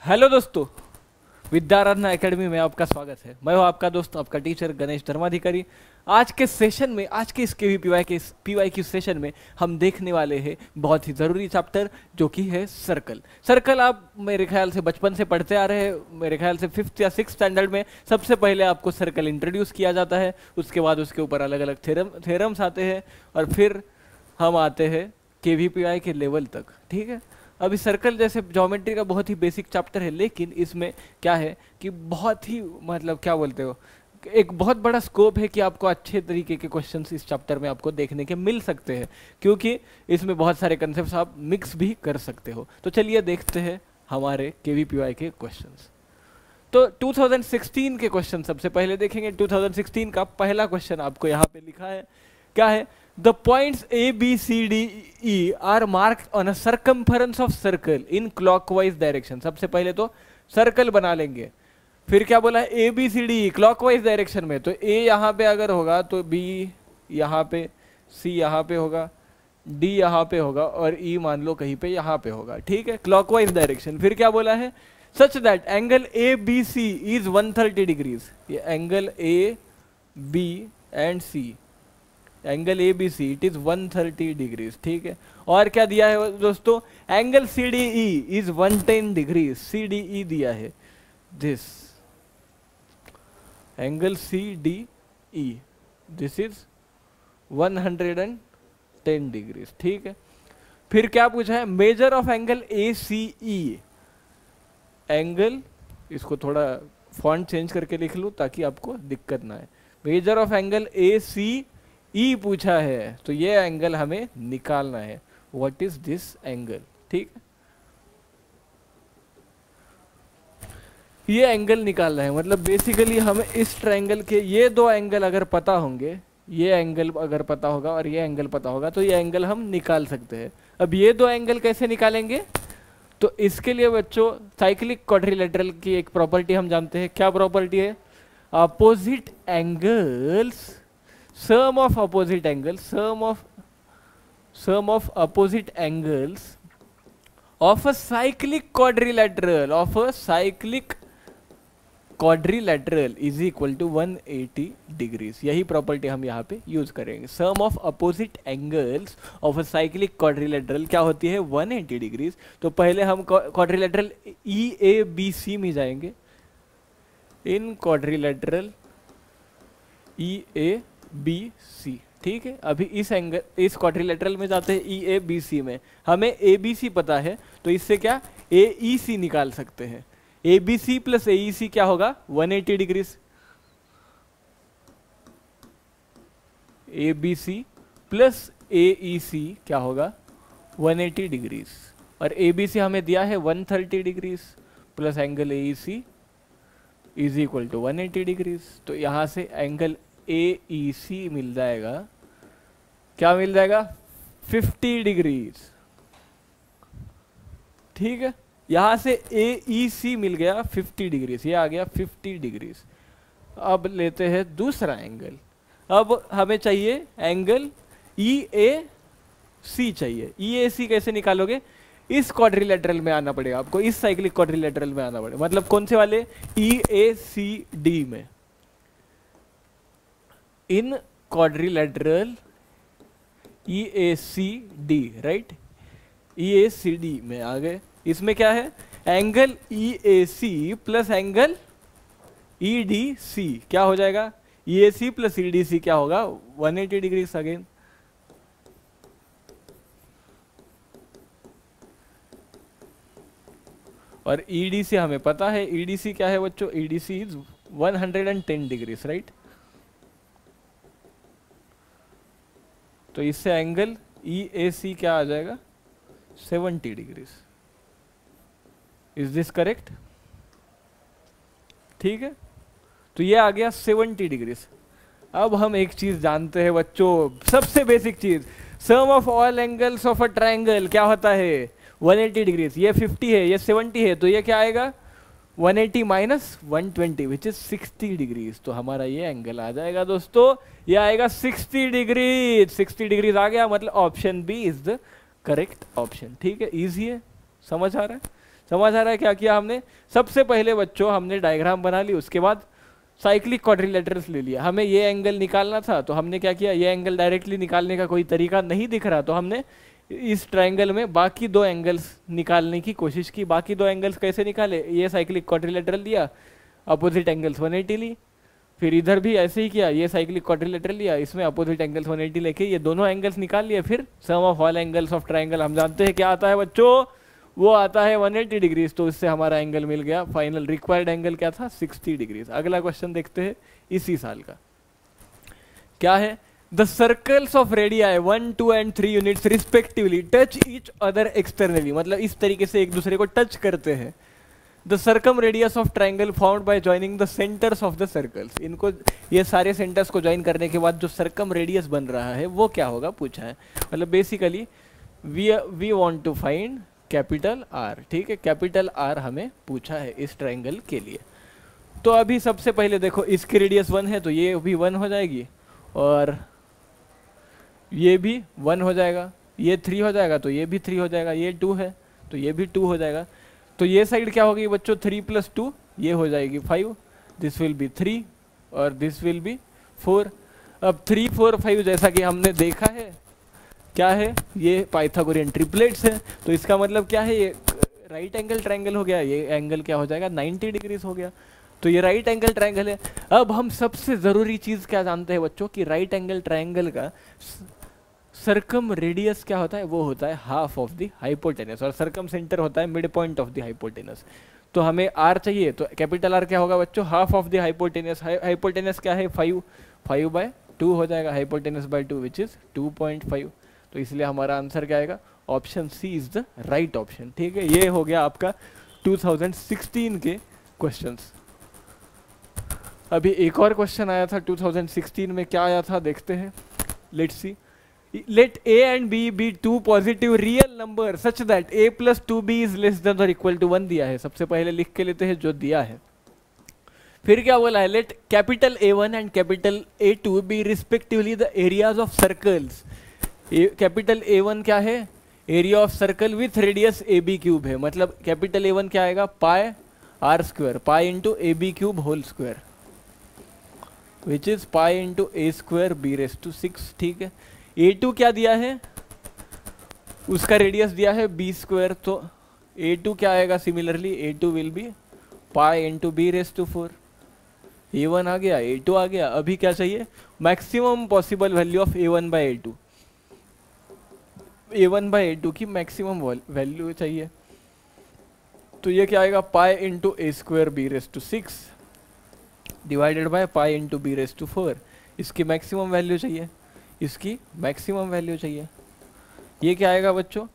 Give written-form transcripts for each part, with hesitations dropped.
Hello दोस्तों, विद्याराधना academy में आपका स्वागत है। मैं हूं आपका दोस्त, आपका टीचर गणेश धर्माधिकारी। आज के सेशन में, आज के इस पीवाईक्यू सेशन में हम देखने वाले हैं बहुत ही ज़रूरी चैप्टर जो कि है सर्कल। सर्कल आप मेरे ख्याल से बचपन से पढ़ते आ रहे हैं। मेरे ख्याल से 5th या 6th स्टैंडर्ड में सबसे पहले आपको सर्कल इंट्रोड्यूस किया जाता है। उसके बाद उसके ऊपर अलग अलग थ्योरम्स आते हैं और फिर हम आते हैं केवीपीवाई के लेवल तक। ठीक है, अभी सर्कल जैसे ज्योमेट्री का बहुत ही बेसिक चैप्टर है, लेकिन इसमें क्या है कि बहुत ही मतलब क्या बोलते हो, एक बहुत बड़ा स्कोप है कि आपको अच्छे तरीके के क्वेश्चंस इस चैप्टर में आपको देखने के मिल सकते हैं, क्योंकि इसमें बहुत सारे कंसेप्ट्स आप मिक्स भी कर सकते हो। तो चलिए देखते हैं हमारे केवीपीवाई के क्वेश्चंस। तो 2016 के क्वेश्चन सबसे पहले देखेंगे। 2016 का पहला क्वेश्चन आपको यहाँ पे लिखा है, क्या है? The points A, B, C, D, E are marked on a circumference of circle in clockwise direction। सबसे पहले तो सर्कल बना लेंगे, फिर क्या बोला है? A, B, C, D, E clockwise direction में। तो A यहाँ पे अगर होगा तो B यहाँ पे, C यहाँ पे होगा, D यहाँ पे होगा और E मान लो कहीं पे यहाँ पे होगा। ठीक है, क्लॉकवाइज डायरेक्शन। फिर क्या बोला है? Such that angle A, B, C is 130 degrees. ये angle A, B and C, angle A B C it is 130 degrees. ठीक है, और क्या दिया है दोस्तों? Angle C D E is 110 degrees. C D E दिया है, this angle C D E, this is 110 degrees. ठीक है, फिर क्या पूछा है? Measure of angle A C E. Angle, इसको थोड़ा फॉन्ट चेंज करके लिख लूं ताकि आपको दिक्कत ना आए। Major of angle A C ई पूछा है, तो ये एंगल हमें निकालना है। What is this angle? ठीक है, ये एंगल निकालना है। मतलब बेसिकली हमें इस ट्रायंगल के ये दो एंगल अगर पता होंगे, ये एंगल अगर पता होगा और ये एंगल पता होगा, तो ये एंगल हम निकाल सकते हैं। अब ये दो एंगल कैसे निकालेंगे? तो इसके लिए बच्चों साइक्लिक क्वाड्रिलेटरल की एक प्रॉपर्टी हम जानते हैं। क्या प्रॉपर्टी है? Opposite angles, sum of opposite angles, sum of opposite angles of a cyclic quadrilateral is equal to 180 degrees। यही प्रॉपर्टी हम यहाँ पे यूज करेंगे। sum of opposite angles of a cyclic quadrilateral क्या होती है? 180 डिग्रीज। तो पहले हम क्वाड्रिलेटरल EABC में जाएंगे। इन क्वाड्रिलेटरल EABC, ठीक है। अभी इस एंगल, इस क्वाड्रिलेटरल में जाते हैं EABC में। हमें ABC पता है, तो इससे क्या AEC निकाल सकते हैं। ABC प्लस AEC क्या होगा? 180 डिग्रीज। ABC प्लस AEC क्या होगा? 180 डिग्रीज। और ABC हमें दिया है 130 degrees plus angle AEC is equal to 180 degrees. तो यहां से एंगल AEC मिल जाएगा, क्या मिल जाएगा? 50 डिग्रीज। ठीक है, यहां से AEC मिल गया 50 डिग्रीज, ये आ गया 50 डिग्रीज। अब लेते हैं दूसरा एंगल। अब हमें चाहिए एंगल EAC चाहिए। EAC कैसे निकालोगे? इस क्वाड्रिलेटरल में आना पड़ेगा आपको, इस साइक्लिक क्वाड्रिलेटरल में आना पड़ेगा। मतलब कौन से वाले? EACD में। इन क्वाड्रिलेटरल EACD, राइट, EACD में आ गए। इसमें क्या है? Angle EAC plus angle EDC क्या हो जाएगा? EAC प्लस EDC क्या होगा? 180 डिग्रीज अगेन। और EDC हमें पता है, EDC क्या है बच्चों? EDC is 110 degrees, right. तो इससे एंगल EAC क्या आ जाएगा? 70 डिग्रीज। Is this correct? ठीक है, तो ये आ गया 70 डिग्रीज। अब हम एक चीज जानते हैं बच्चों, सबसे बेसिक चीज, sum of all angles of a triangle क्या होता है? 180 डिग्रीज। ये 50 है, ये 70 है, तो ये क्या आएगा? 180 माइनस 120 विच इज 60 डिग्रीज। तो हमारा ये एंगल आ जाएगा दोस्तों, ये आएगा 60 डिग्रीज। 60 डिग्रीज आ गया, मतलब option B is the correct option. ठीक है, इजी है, समझ आ रहा है? समझ आ रहा है क्या किया हमने? सबसे पहले बच्चों हमने डायग्राम बना ली, उसके बाद साइक्लिक क्वाड्रिलेटरल्स ले लिया। हमें ये एंगल निकालना था तो हमने क्या किया, ये एंगल डायरेक्टली निकालने का कोई तरीका नहीं दिख रहा तो हमने इस ट्रायंगल में बाकी दो एंगल्स निकालने की कोशिश की। बाकी दो एंगल्स कैसे निकाले, ये साइक्लिक क्वाड्रिलेटरल दिया, अपोजिट एंगल्स 180 ली, फिर इधर भी ऐसे ही किया, ये साइक्लिक क्वाड्रिलेटरल लिया, इसमें अपोजिट एंगल्स 180 लेके ये दोनों एंगल्स निकाल लिए। फिर sum of all angles of triangle हम जानते हैं क्या आता है बच्चों, वो आता है 180 डिग्रीज, तो इससे हमारा एंगल मिल गया। फाइनल रिक्वायर्ड एंगल क्या था, 60 डिग्रीज। अगला क्वेश्चन देखते हैं इसी साल का, क्या है, the circles of radii 1, 2 and 3 units respectively touch each other externally, मतलब इस तरीके से एक दूसरे को टच करते हैं। The circum radius of triangle found by joining the centres of the circles, इनको ये सारे सेंटर्स को ज्वाइन करने के बाद जो सर्कम रेडियस बन रहा है वो क्या होगा पूछा है। मतलब basically we want to find capital R, ठीक है, कैपिटल आर हमें पूछा है इस ट्राइंगल के लिए। तो अभी सबसे पहले देखो इसकी रेडियस 1 है तो ये भी 1 हो जाएगी, और ये भी 1 हो जाएगा, ये 3 हो जाएगा तो ये भी 3 हो जाएगा, ये 2 है तो ये भी 2 हो जाएगा। तो ये साइड क्या होगी बच्चों, 3 + 2 ये हो जाएगी 5, दिस विल बी 3 और दिस विल बी 4। अब 3, 4, 5 जैसा कि हमने देखा है क्या है, ये पाइथागोरियन ट्रिपलेट्स है, तो इसका मतलब क्या है, ये राइट एंगल ट्रायंगल हो गया, ये एंगल क्या हो जाएगा 90 डिग्रीज हो गया, तो ये राइट एंगल ट्रायंगल है। अब हम सबसे ज़रूरी चीज़ क्या जानते हैं बच्चों कि राइट एंगल ट्रायंगल का सर्कम रेडियस क्या होता है, वो होता है हाफ ऑफ द हाइपोटेनस, और सर्कम सेंटर होता है mid point of the hypotenuse. तो हमें आर चाहिए, तो कैपिटल आर क्या होगा बच्चों, half of the hypotenuse. Hypotenuse क्या है 5, 5/2 हो जाएगा, हाइपोटेनस बाय 2 विच इज 2.5। तो इसलिए हमारा आंसर क्या आएगा, option C is the right option, ठीक है। ये हो गया आपका 2016 के क्वेश्चंस। अभी एक और क्वेश्चन आया था 2016 में, क्या आया था देखते हैं, let's see. Let a and b be two positive real numbers such that a plus 2b is less than or equal to 1 दिया है। सबसे पहले लिख के लेते हैं जो दिया है। फिर क्या बोला है, let capital A1 and capital A2 be respectively the areas of circles। Capital A1 क्या है, area of circle with radius AB cube है, मतलब कैपिटल A1 क्या आएगा, pi r square, pi into AB cube whole square which is pi into A square b⁻⁶, ठीक है। A2 क्या दिया है, उसका रेडियस दिया है b स्क्वायर, तो A2 क्या आएगा, similarly A2 will be pi into b⁻⁴। A1 आ गया, A2 आ गया, अभी क्या चाहिए, maximum possible value of A1/A2, A1/A2 की मैक्सिमम वैल्यू चाहिए। तो ये क्या आएगा, पाई into A square b⁻⁶ divided by pi into b⁻⁴। इसकी मैक्सिमम वैल्यू चाहिए, इसकी मैक्सिमम वैल्यू चाहिए। ये क्या आएगा बच्चों,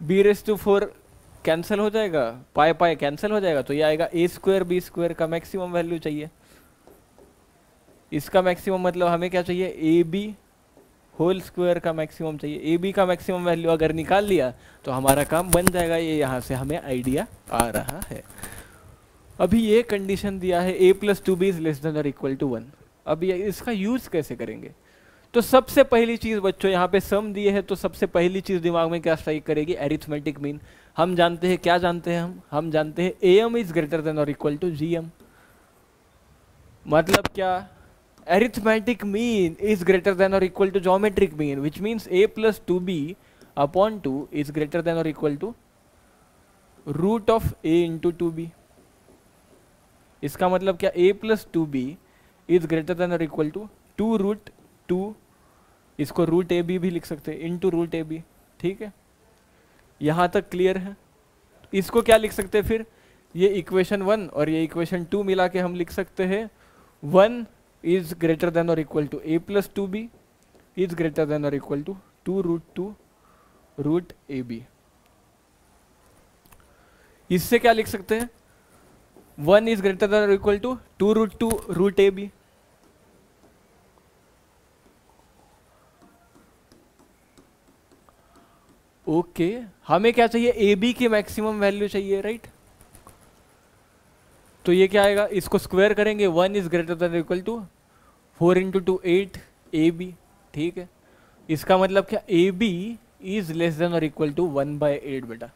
b⁻⁴ कैंसिल हो जाएगा, पाई पाई कैंसिल हो जाएगा, तो ये आएगा A स्क्वायर b स्क्वायर का मैक्सिमम वैल्यू चाहिए। इसका मैक्सिमम मतलब हमें क्या चाहिए, AB होल स्क्वायर का मैक्सिमम चाहिए। AB का मैक्सिमम वैल्यू अगर निकाल लिया तो हमारा काम बन जाएगा, ये यहाँ से हमें आइडिया आ रहा है। अभी ये कंडीशन दिया है a + 2b is less than और इक्वल टू 1। अब ये इसका यूज कैसे करेंगे, तो सबसे पहली चीज बच्चों यहाँ पे सम दिए है, तो सबसे पहली चीज दिमाग में क्या स्ट्राइक करेगी, एरिथमेटिक मीन। हम जानते हैं, क्या जानते हैं हम जानते हैं AM इज ग्रेटर देन और इक्वल टू GM। मतलब क्या, arithmetic mean is greater than or equal to geometric mean, which means a plus 2b upon 2 is greater than or equal to root of a into 2b। इसका मतलब क्या, a plus 2b is greater than or equal to 2 root 2, इसको root ab भी लिख सकते हैं, into root ab, ठीक है। यहाँ तक क्लियर है। इसको क्या लिख सकते हैं फिर, ये इक्वेशन 1 और ये इक्वेशन 2 मिला के हम लिख सकते हैं 1 is greater than or equal to a plus 2b is greater than or equal to 2 root ab। इससे क्या लिख सकते हैं, 1 is greater than or equal to 2 root ab। Okay, हमें क्या चाहिए, ab की मैक्सिमम वैल्यू चाहिए, राइट। तो ये क्या आएगा, इसको स्क्वायर करेंगे, 1 is greater than equal to 4 × 2 8 AB, ठीक है। इसका मतलब क्या, AB इज लेस देन और इक्वल टू 1/8 बेटा।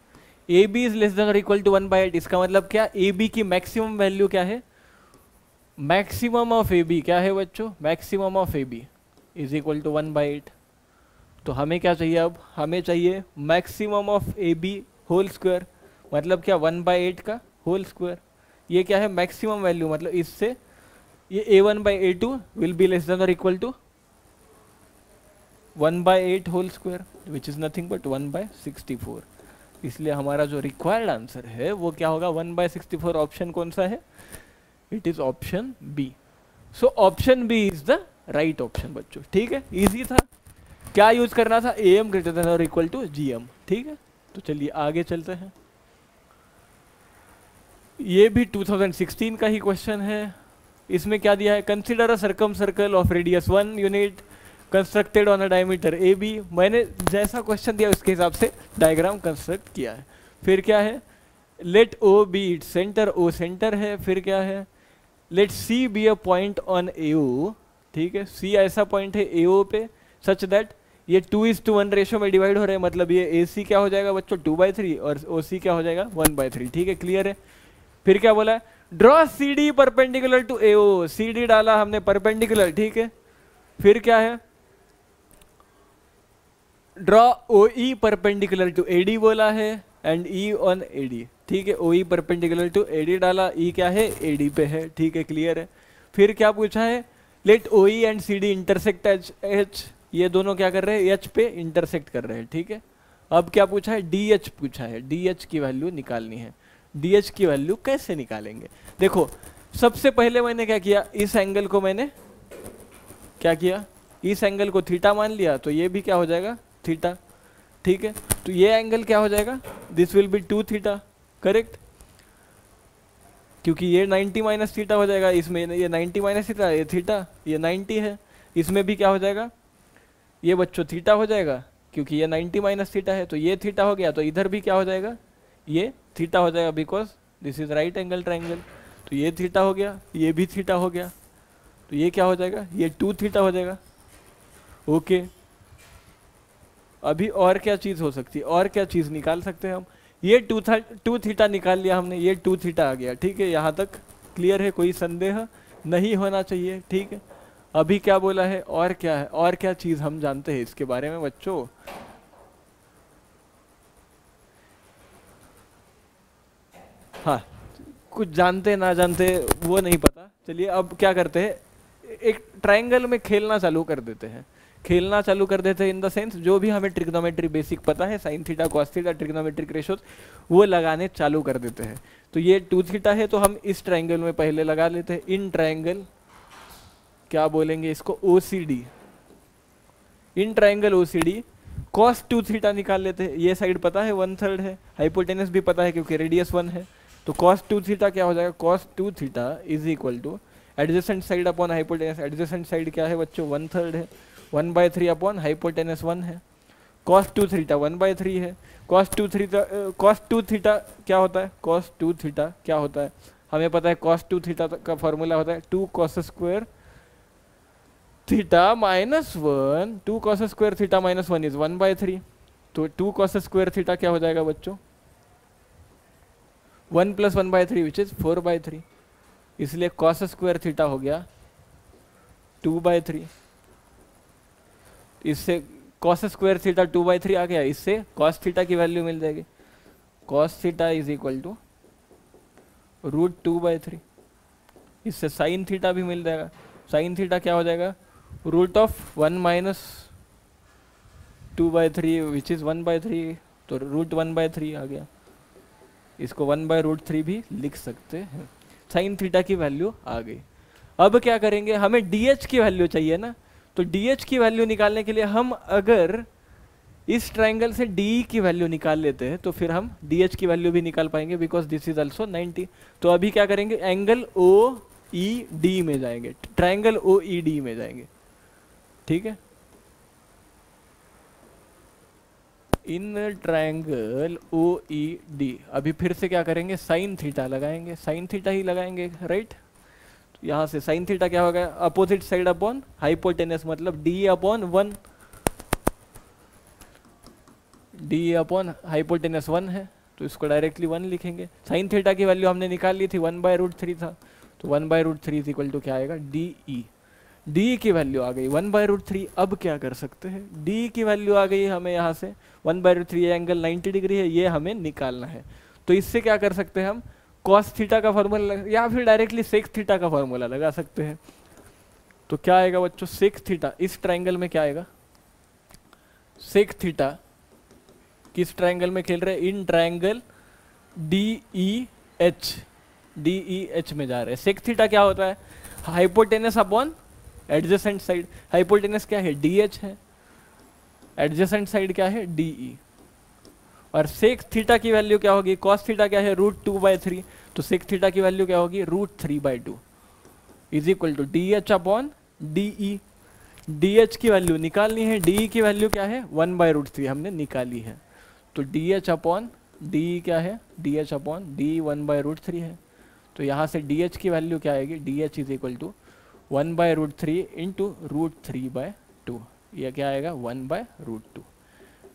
A B is less than और इक्वल टू 1/8, इसका मतलब क्या, ए बी की मैक्सिमम वैल्यू क्या है, मैक्सिमम ऑफ ए बी क्या है बच्चों, maximum of A B is equal to 1/8। तो हमें क्या चाहिए, अब हमें चाहिए maximum of A B whole square, मतलब क्या 1/8 का होल स्क्वायर। ये क्या है मैक्सिमम वैल्यू, मतलब इससे ये a1/a2 will be less than और equal to 1/8 whole square which is nothing but 1/64। इसलिए हमारा जो रिक्वायर्ड आंसर है वो क्या होगा, 1/64। ऑप्शन कौन सा है, it is option B. So option B is the right option बच्चों। ठीक है, इजी था। क्या यूज करना था, ए एम ग्रेटर देन और इक्वल टू जी एम। ठीक है, तो चलिए आगे चलते हैं। ये भी 2016 का ही क्वेश्चन है। इसमें क्या दिया है, consider a circum circle of radius 1 unit constructed on a diameter A B. मैंने जैसा क्वेश्चन दिया उसके हिसाब से डायग्राम कंस्ट्रक्ट किया है। फिर क्या है, let O be it centre, O centre है। फिर क्या है, let C be a point on A O. ठीक है, सी ऐसा पॉइंट है ए ओ पे सच दैट ये 2:1 रेशो में डिवाइड हो रहे हैं, मतलब ये ए सी क्या हो जाएगा बच्चों 2/3 और ओ सी क्या हो जाएगा 1/3। ठीक है, क्लियर है। फिर क्या बोला है, draw C D perpendicular to A O. C D डाला हमने परपेंडिकुलर। ठीक है, फिर क्या है, draw O E perpendicular to A D बोला है and E on A D. ठीक है, O E perpendicular to A D डाला, ई क्या है ए डी पे है। ठीक है, क्लियर है। फिर क्या पूछा है, let O E and C D intersect H. ये दोनों क्या कर रहे हैं, एच पे इंटरसेक्ट कर रहे हैं। ठीक है, अब क्या पूछा है, डी एच पूछा है, डी एच की वैल्यू निकालनी है। डी एच की वैल्यू कैसे निकालेंगे, देखो सबसे पहले मैंने क्या किया, इस एंगल को मैंने क्या किया, इस एंगल को थीटा मान लिया, तो ये भी क्या हो जाएगा थीटा। ठीक है, तो ये एंगल क्या हो जाएगा, this will B 2 theta, correct, क्योंकि ये 90 माइनस थीटा हो जाएगा, इसमें ये 90 माइनस थीटा, ये थीटा, ये 90 है, इसमें भी क्या हो जाएगा, ये बच्चों थीटा हो जाएगा, क्योंकि ये 90 माइनस थीटा है, तो ये थीटा हो गया, तो इधर भी क्या हो जाएगा, ये थीटा हो जाएगा, because this is right angle triangle. तो ये थीटा हो गया, ये भी थीटा हो गया, तो ये क्या हो जाएगा, ये 2 थीटा हो जाएगा। ओके, अभी और क्या चीज़ हो सकती है, और क्या चीज़ निकाल सकते हैं हम, ये 2 थीटा निकाल लिया हमने, ये 2 थीटा आ गया। ठीक है, यहाँ तक क्लियर है, कोई संदेह नहीं होना चाहिए। ठीक है, अभी क्या बोला है, और क्या है, और क्या चीज़ हम जानते हैं इसके बारे में बच्चों, हाँ कुछ जानते ना जानते वो नहीं पता। चलिए अब क्या करते हैं, एक ट्रायंगल में खेलना चालू कर देते हैं, खेलना चालू कर देते हैं इन द सेंस जो भी हमें ट्रिग्नोमेट्री बेसिक पता है, sine theta cos theta trigonometric ratios, वो लगाने चालू कर देते हैं। तो ये 2 थीटा है, तो हम इस ट्रायंगल में पहले लगा लेते हैं, इन ट्रायंगल क्या बोलेंगे इसको, OCD, in triangle OCD cos 2 theta निकाल लेते हैं। ये साइड पता है 1/3 है, हाइपोटेनस भी पता है क्योंकि रेडियस 1 है, तो cos 2 थीटा क्या हो जाएगा, cos 2 theta is equal two adjacent side upon hypotenuse, adjacent side क्या है बच्चों 1/3 है, 1/3 अपॉन हाइपोटेनस 1 है, cos 2 थीटा 1/3 है, cos 2 थीटा क्या होता है, cos 2 थीटा क्या होता है, हमें पता है cos 2 थीटा का फॉर्मूला होता है 2 cos square theta minus 1, 2 cos square theta minus 1 is 1/3, तो 2 cos स्क्वायर थीटा क्या हो जाएगा बच्चों 1 + 1/3 विच इज 4/3, इसलिए cos स्क्वायर थीटा हो गया 2/3, इससे cos स्क्वायर थीटा 2/3 आ गया, इससे cos थीटा की वैल्यू मिल जाएगी, cos theta is equal to √2/3, इससे sin थीटा भी मिल जाएगा, sin थीटा क्या हो जाएगा √1 - 2/3 विच इज 1/3, तो √1/3 आ गया, इसको 1/√3 भी लिख सकते हैं, sin थीटा की वैल्यू आ गई। अब क्या करेंगे, हमें DH की वैल्यू चाहिए ना, तो DH की वैल्यू निकालने के लिए हम अगर इस ट्रायंगल से DE की वैल्यू निकाल लेते हैं तो फिर हम DH की वैल्यू भी निकाल पाएंगे, बिकॉज दिस इज ऑल्सो 90। तो अभी क्या करेंगे, एंगल OED में जाएंगे, ट्रायंगल OED में जाएंगे। ठीक है, इन ट्रायंगल OED अभी फिर से क्या करेंगे, साइन थीटा लगाएंगे, साइन थीटा ही लगाएंगे, राइट। यहाँ से साइन थीटा क्या होगा, अपोजिट साइड अपॉन हाइपोटेनस, मतलब D अपॉन हाइपोटेनस 1 है, तो इसको डायरेक्टली 1 लिखेंगे। साइन थीटा की वैल्यू हमने निकाल ली थी, 1/√3 था, तो 1/√3 इज इक्वल टू क्या आएगा, डी ई। डी की वैल्यू आ गई 1/√3। अब क्या कर सकते हैं, डी की वैल्यू आ गई हमें यहाँ से 1/√3, एंगल 90 डिग्री है, ये हमें निकालना है। तो इससे क्या कर सकते हैं हम, कॉस थीटा का फॉर्मूला या फिर डायरेक्टली सेक थीटा का फॉर्मूला लगा सकते हैं। तो क्या आएगा बच्चों, सेक थीटा, इस ट्राइंगल में क्या आएगा, सेक थीटा किस ट्राइंगल में खेल रहे हैं, in triangle D E H में जा रहे हैं। सेक थीटा क्या होता है, hypotenuse upon adjacent side. Hypotenuse क्या है, डी एच है, एडजेसेंट साइड क्या है, डी ई। और सेक थीटा की वैल्यू क्या होगी, कॉस थीटा क्या है, √2/3, तो सेक थीटा की वैल्यू क्या होगी, √3/2 is equal to D H upon D E. D H की वैल्यू निकालनी है, डी ई की वैल्यू क्या है, 1/√3 हमने निकाली है, तो डी एच अपॉन डी ई क्या है, डी एच अपॉन डी ई 1/√3 है। तो यहाँ से डी एच की वैल्यू क्या आएगी, D H is equal to 1/√3 into √3/2, यह क्या आएगा 1/√2।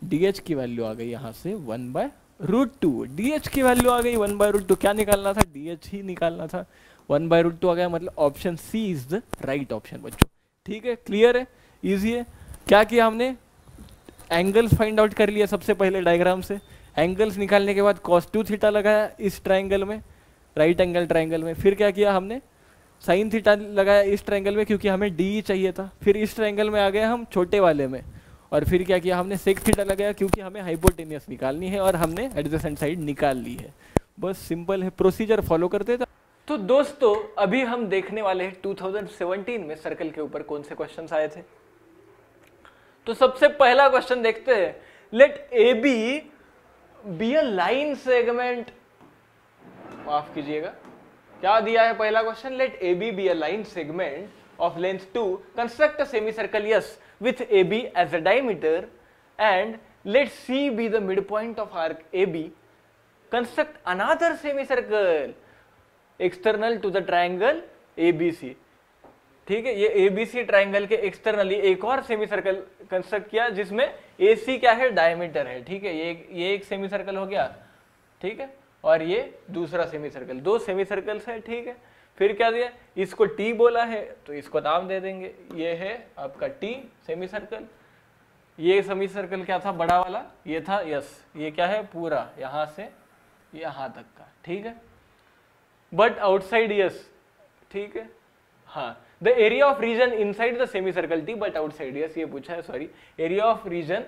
डी एच की वैल्यू आ गई यहाँ से 1/√2, डी एच की वैल्यू आ गई 1/√2। क्या निकालना था, डी एच ही निकालना था, 1/√2 आ गया, मतलब option C is the right option बच्चों। ठीक है, क्लियर है, इजी है। क्या किया हमने, एंगल्स फाइंड आउट कर लिया सबसे पहले डायग्राम से। एंगल्स निकालने के बाद cos 2 थीटा लगाया इस ट्राइंगल में, राइट एंगल ट्राइंगल में। फिर क्या किया हमने, साइन थीटा लगाया इस ट्राइंगल में क्योंकि हमें डी चाहिए था। फिर इस ट्राइंगल में आ गए हम छोटे वाले में, और फिर क्या किया हमने, सेक थीटा लगाया क्योंकि हमें हाइपोटेनियस निकालनी है और हमने एडजेसेंट साइड निकाल ली है। बस सिंपल है, प्रोसीजर फॉलो करते थे। तो दोस्तों अभी हम देखने वाले हैं 2017 में सर्कल के ऊपर कौन से क्वेश्चंस आए थे। तो सबसे पहला क्वेश्चन देखते हैं, let A B a line segment, माफ कीजिएगा, क्या दिया है पहला question, let A B a line segment of length 2, construct a semi circle S with AB as a diameter and let C be the midpoint of arc AB. Construct another semicircle external to the triangle ABC. ठीक है, ये ABC triangle के externally एक और semi circle construct किया जिसमें AC क्या है, डायमीटर है। ठीक है, ये एक सेमी सर्कल हो गया, ठीक है, और ये दूसरा सेमी सर्कल, दो सेमी सर्कल्स है। ठीक है, फिर क्या दिया, इसको टी बोला है तो इसको नाम दे देंगे, ये है आपका टी सेमी सर्कल। ये सेमी सर्कल क्या था, बड़ा वाला, ये था यस, ये क्या है, पूरा यहां से यहां तक का। ठीक है, बट आउटसाइड यस, ठीक है, हाँ, the area of region inside the semi circle T but outside S, ये पूछा है, sorry, area of region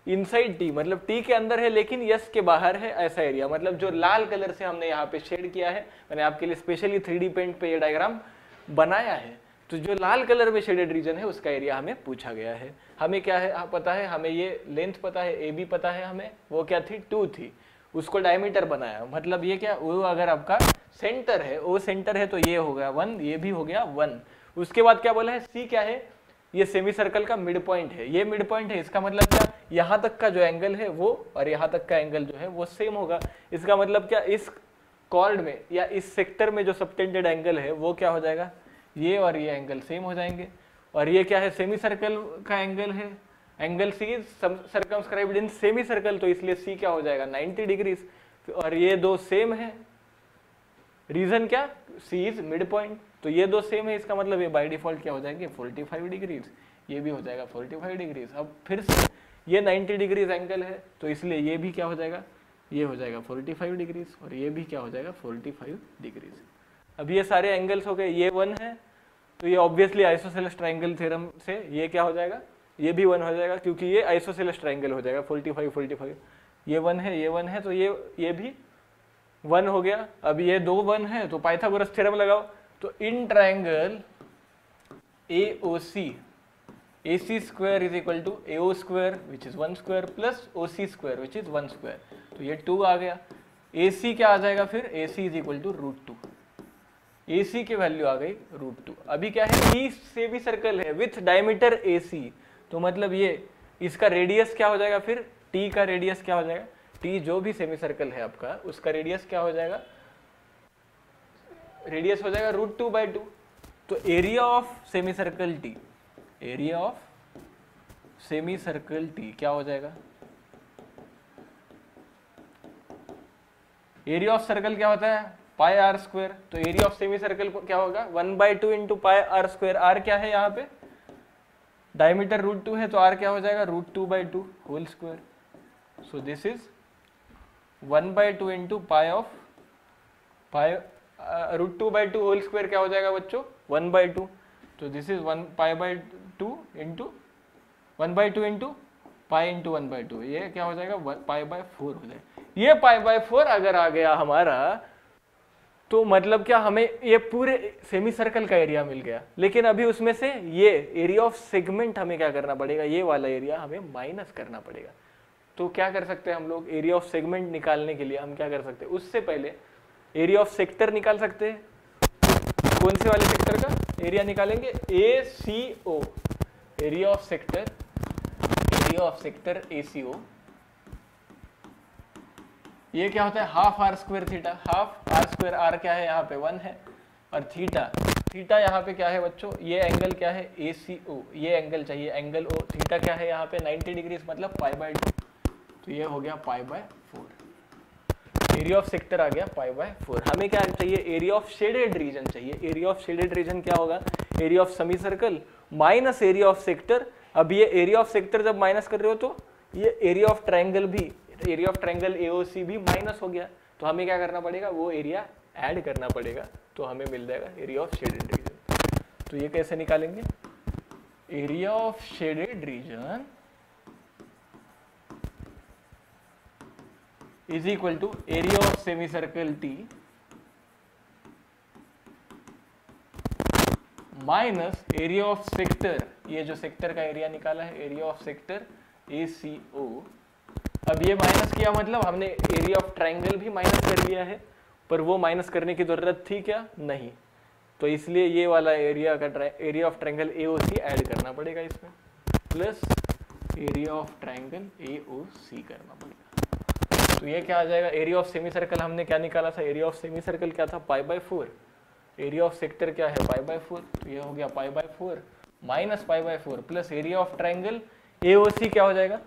inside T मतलब टी के अंदर है लेकिन यस के बाहर है, ऐसा एरिया, मतलब जो लाल कलर से हमने यहाँ पे शेड किया है, मैंने आपके लिए स्पेशली 3D पेंट पे ये डायग्राम बनाया है, तो जो लाल कलर में शेडेड रीजन है उसका एरिया हमें पूछा गया है। हमें क्या है पता है, हमें ये लेंथ पता है, ए बी पता है हमें, वो क्या थी, 2 थी, उसको डायमीटर बनाया, मतलब ये क्या, वो अगर आपका सेंटर है, वो सेंटर है तो ये हो गया 1, ये भी हो गया 1। उसके बाद क्या बोला है, सी क्या है, ये सेमी सर्कल का मिड पॉइंट है, ये मिड पॉइंट है, इसका मतलब क्या, यहाँ तक का जो एंगल है वो और यहाँ तक का एंगल जो है वो सेम होगा। इसका मतलब क्या, इस कॉर्ड में या इस सेक्टर में जो सबटेंडेड एंगल है वो क्या हो जाएगा, ये और ये एंगल सेम हो जाएंगे। और ये क्या है, सेमी सर्कल का एंगल है, angle C is circumscribed in semi circle, तो इसलिए सी क्या हो जाएगा 90 डिग्रीज, और ये दो सेम है, रीजन क्या, सी इज मिड पॉइंट, तो ये दो सेम है, इसका मतलब ये बाय डिफॉल्ट क्या हो जाएंगे 45 डिग्रीज, ये भी हो जाएगा 45 डिग्रीज। अब फिर से ये 90 डिग्रीज एंगल है तो इसलिए ये भी क्या हो जाएगा, ये हो जाएगा 45 डिग्रीज, और ये भी क्या हो जाएगा 45 डिग्रीज। अब ये सारे एंगल्स हो गए, ये 1 है तो ये ऑब्वियसली आइसोसेलेस ट्राइंगल थ्योरम से ये क्या हो जाएगा, ये भी 1 हो जाएगा क्योंकि ये आइसोसेलेस ट्राइंगल हो जाएगा 45, ये 1 है, ये 1 है तो ये भी 1 हो गया। अब ये 2 1 है तो पाइथागोरस थ्योरम लगाओ, तो in triangle AOC AC square is equal to AO square which is 1 square plus OC square which is 1 square, तो ये 2 आ गया। AC क्या आ जाएगा फिर, AC is equal to √2, AC की वैल्यू आ गई √2। अभी क्या है, T से भी सर्कल है विथ डायमीटर AC, तो मतलब ये इसका रेडियस क्या हो जाएगा फिर, T का रेडियस क्या हो जाएगा, T जो भी सेमी सर्कल है आपका उसका रेडियस क्या हो जाएगा, रेडियस हो जाएगा √2/2। तो area of semi circle T, area of semi circle T क्या हो जाएगा, एरिया ऑफ सर्कल क्या होता है, पाई आर स्क्वायर, तो एरिया ऑफ सेमी सर्कल क्या होगा 1/2 into pi R square. R क्या है यहाँ पे, डायमीटर √2 है, तो आर क्या हो जाएगा √2/2 whole square. So this is 1/2 into pi of pi √2/2 whole square क्या हो जाएगा बच्चों 1/2, तो this is 1π/2 into 1/2 into pi into 1/2, ये क्या हो जाएगा π/4 हो जाएगा। ये π/4 अगर आ गया हमारा तो मतलब क्या, हमें ये पूरे सेमी सर्कल का एरिया मिल गया। लेकिन अभी उसमें से ये एरिया ऑफ सेगमेंट हमें क्या करना पड़ेगा, ये वाला एरिया हमें माइनस करना पड़ेगा। तो क्या कर सकते हैं हम लोग, एरिया ऑफ सेगमेंट निकालने के लिए हम क्या कर सकते हैं, उससे पहले एरिया ऑफ सेक्टर निकाल सकते हैं। कौन से वाले सेक्टर का एरिया निकालेंगे, ACO, area of sector ACO। ये क्या होता है half R square theta, half R square, R क्या है यहाँ पे 1 है, और थीटा यहाँ पे क्या है बच्चों, ये एंगल क्या है ACO, ये एंगल चाहिए एंगल O, थीटा क्या है यहाँ पे 90 डिग्री मतलब π/2, तो ये हो गया π/4। एरिया ऑफ सेक्टर आ गया π/4। हमें क्या चाहिए, एरिया ऑफ शेडेड रीजन चाहिए। एरिया ऑफ शेडेड रीजन क्या होगा, area of semi circle minus area of sector. अब ये एरिया ऑफ सेक्टर जब माइनस कर रहे हो तो ये एरिया ऑफ ट्रायंगल भी, एरिया ऑफ ट्रायंगल AOC भी माइनस हो गया, तो हमें क्या करना पड़ेगा, वो एरिया ऐड करना पड़ेगा, तो हमें मिल जाएगा एरिया ऑफ शेडेड रीजन। तो ये कैसे निकालेंगे, area of shaded region is equal to area of semi circle T minus area of sector, ये जो सेक्टर का एरिया निकाला है एरिया ऑफ सेक्टर ACO। अब ये माइनस किया मतलब हमने एरिया ऑफ ट्रायंगल भी माइनस कर लिया है, पर वो माइनस करने की जरूरत थी क्या, नहीं, तो इसलिए ये वाला एरिया का area of triangle AOC add करना पड़ेगा इसमें, plus area of triangle AOC करना पड़ेगा। तो ये क्या आ जाएगा, एरिया ऑफ सेमी सर्कल हमने क्या निकाला था, एरिया ऑफ सेमी सर्कल क्या था π/4, एरिया ऑफ सेक्टर क्या है π/4, तो ये हो गया π/4 minus π/4 plus area of triangle AOC क्या हो जाएगा,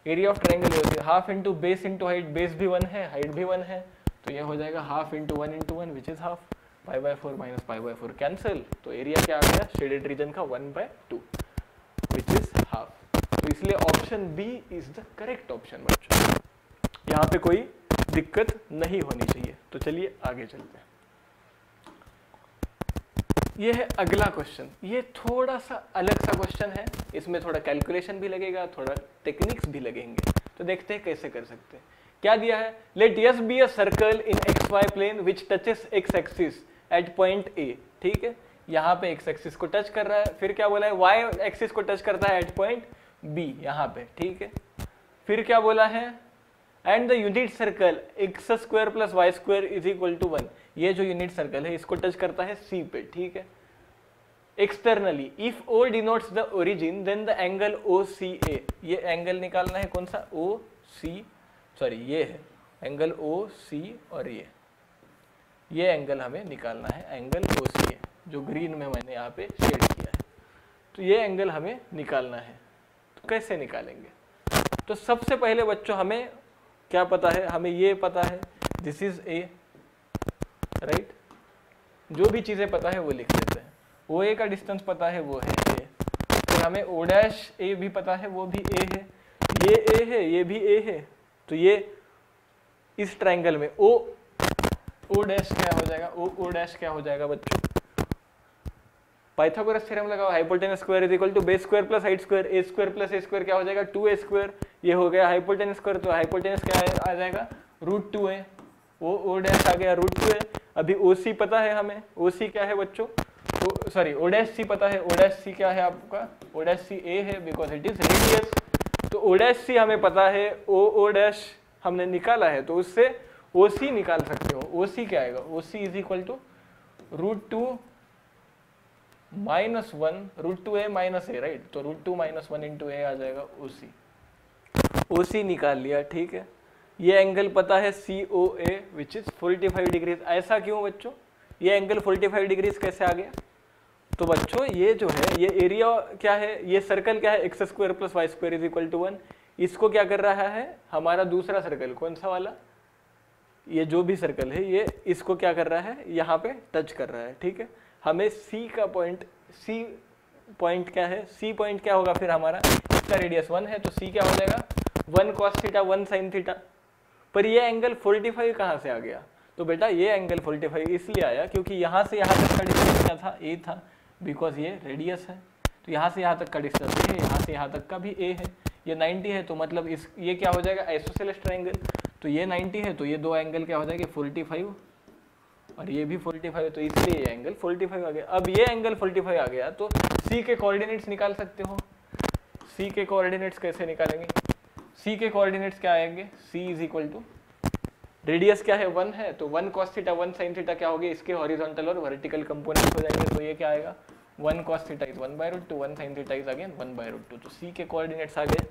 area of triangle AOC half into base into height, base भी 1 है हाइट भी 1 है, तो ये हो जाएगा half into 1 into 1 which is half, π/4 minus π/4 cancel, तो एरिया क्या आ गया शेडेड रीजन का 1/2 विच इज हाफ। तो इसलिए option B is the correct option बच्चों, यहाँ पे कोई दिक्कत नहीं होनी चाहिए। तो चलिए आगे चलते हैं। ये है अगला क्वेश्चन, ये थोड़ा सा अलग सा क्वेश्चन है, इसमें थोड़ा कैलकुलेशन भी लगेगा, थोड़ा टेक्निक्स भी लगेंगे, तो देखते हैं कैसे कर सकते हैं। क्या दिया है, let S be a circle in XY plane which touches X axis at point A, ठीक है, यहाँ पे X एक्सिस को टच कर रहा है, फिर क्या बोला है Y एक्सिस को टच करता है एट पॉइंट B यहाँ पे, ठीक है, फिर क्या बोला है and the unit circle x² plus y² is equal to 1, ये जो यूनिट सर्कल है इसको टच करता है C पे, ठीक है। Externally if O denotes the origin then the angle OCA, ये एंगल निकालना है कौन सा OC, सॉरी ये है एंगल OC और ये एंगल हमें निकालना है एंगल OCA, जो ग्रीन में मैंने यहाँ पे शेड किया है, तो ये एंगल हमें निकालना है। तो कैसे निकालेंगे, तो सबसे पहले बच्चों हमें क्या पता है, हमें ये पता है दिस इज A, राइट, जो भी चीजें पता है वो लिख लेते हैं। OA का डिस्टेंस पता है वो है A, फिर हमें O' भी पता है वो भी A है, ये A है ये भी A है, तो ये इस ट्रायंगल में O' क्या हो जाएगा, O' क्या हो जाएगा बच्चों, पाइथागोरस थ्योरम लगाओ, hypotenuse square is equal to base square plus height square, A² plus A² क्या हो जाएगा 2A², ये हो गया हाइपोटेनस स्क्वायर, तो हाइपोटेनस क्या आ जाएगा √2A, O' आ गया √2A। अभी OC पता है हमें, OC क्या है बच्चों, सॉरी OC पता है, OC क्या है आपका, OC A है बिकॉज इट इज रेडियस, तो OC हमें पता है, O' हमने निकाला है, तो उससे OC निकाल सकते हो। OC क्या आएगा, OC is equal to √2 minus 1 √2A minus A, right, तो √2 माइनस 1 इंटू A आ जाएगा OC निकाल लिया, ठीक है। ये एंगल पता है COA विच इज 45 डिग्रीज, ऐसा क्यों बच्चों, ये एंगल 45 डिग्रीज कैसे आ गया, तो बच्चों ये जो है ये एरिया क्या है, ये सर्कल क्या है x² plus y² is equal to 1, इसको क्या कर रहा है हमारा दूसरा सर्कल, कौन सा वाला ये जो भी सर्कल है ये इसको क्या कर रहा है, यहाँ पे टच कर रहा है, ठीक है। हमें सी का पॉइंट, सी पॉइंट क्या है, सी पॉइंट क्या होगा फिर हमारा, इसका रेडियस 1 है तो सी क्या हो जाएगा 1 cos थीटा 1 sin थीटा। पर ये एंगल 45 कहाँ से आ गया, तो बेटा ये एंगल 45 इसलिए आया क्योंकि यहाँ से यहाँ तक का डिस्टेंस क्या था, ए था, बिकॉज ये रेडियस है। तो यहाँ से यहाँ तक का डिस्टेंस ए है, यहाँ से यहाँ तक का भी ए है, ये 90 है, तो मतलब इस ये क्या हो जाएगा आइसोसेलेस ट्रायंगल। तो ये 90 है तो ये दो एंगल क्या हो जाएंगे 45 और ये भी 45, तो इसलिए ये एंगल 45 आ गया। अब ये एंगल 45 आ गया तो सी के कोऑर्डिनेट्स निकाल सकते हो। सी के कोऑर्डिनेट्स कैसे निकालेंगे, सी के कोऑर्डिनेट्स क्या आएंगे, सी इज इक्वल टू रेडियस क्या है 1 है तो 1 cos थीटा 1 sin थीटा क्या होगी, इसके हॉरिजॉन्टल और वर्टिकल कंपोनेंट्स हो जाएंगे। तो ये क्या आएगा 1 cos theta is 1/√2 1 sin theta is again 1/√2। तो सी के कोऑर्डिनेट्स आ गए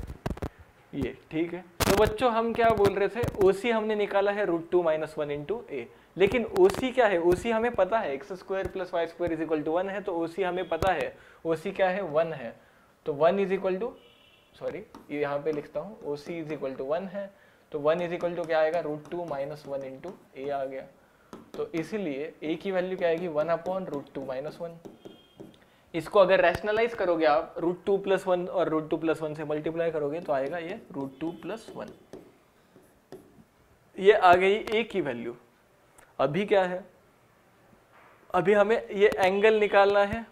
ये, ठीक है। तो बच्चों हम क्या बोल रहे थे, ओसी हमने निकाला है √2 - 1 × a, लेकिन ओसी क्या है, ओसी हमें पता है x² + y² = 1 है, तो ओसी हमें पता है, ओसी क्या है 1 है, तो 1 इज इक्वल टू, सॉरी यहाँ पे लिखता हूँ, ओसी इज इक्वल टू 1 है, तो 1 इज इक्वल टू क्या आएगा √2 - 1 × a आ गया। तो इसीलिए a की वैल्यू क्या आएगी 1/√2 - 1। इसको अगर रैशनलाइज करोगे आप √2 + 1 और √2 + 1 से मल्टीप्लाई करोगे तो आएगा ये √2 + 1। ये आ गई a की वैल्यू। अभी क्या है, अभी हमें ये एंगल निकालना है।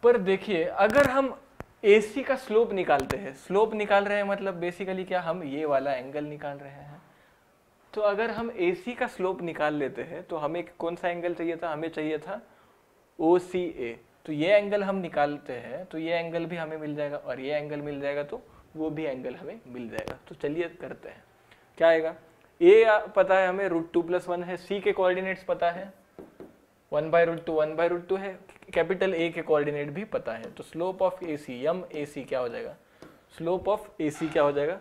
पर देखिए अगर हम AC का स्लोप निकालते हैं, स्लोप निकाल रहे हैं मतलब बेसिकली क्या, हम ये वाला एंगल निकाल रहे हैं। तो अगर हम AC का स्लोप निकाल लेते हैं तो हमें कौन सा एंगल चाहिए था, हमें चाहिए था OCA। तो ये एंगल हम निकालते हैं तो ये एंगल भी हमें मिल जाएगा और ये एंगल मिल जाएगा तो वो भी एंगल हमें मिल जाएगा। तो चलिए करते हैं, क्या आएगा, A पता है हमें √2 + 1 है, C के कोऑर्डिनेट्स पता है 1/√2 1/√2 है, कैपिटल A के कोऑर्डिनेट भी पता है। तो स्लोप ऑफ AC यम AC क्या हो जाएगा, स्लोप ऑफ AC क्या हो जाएगा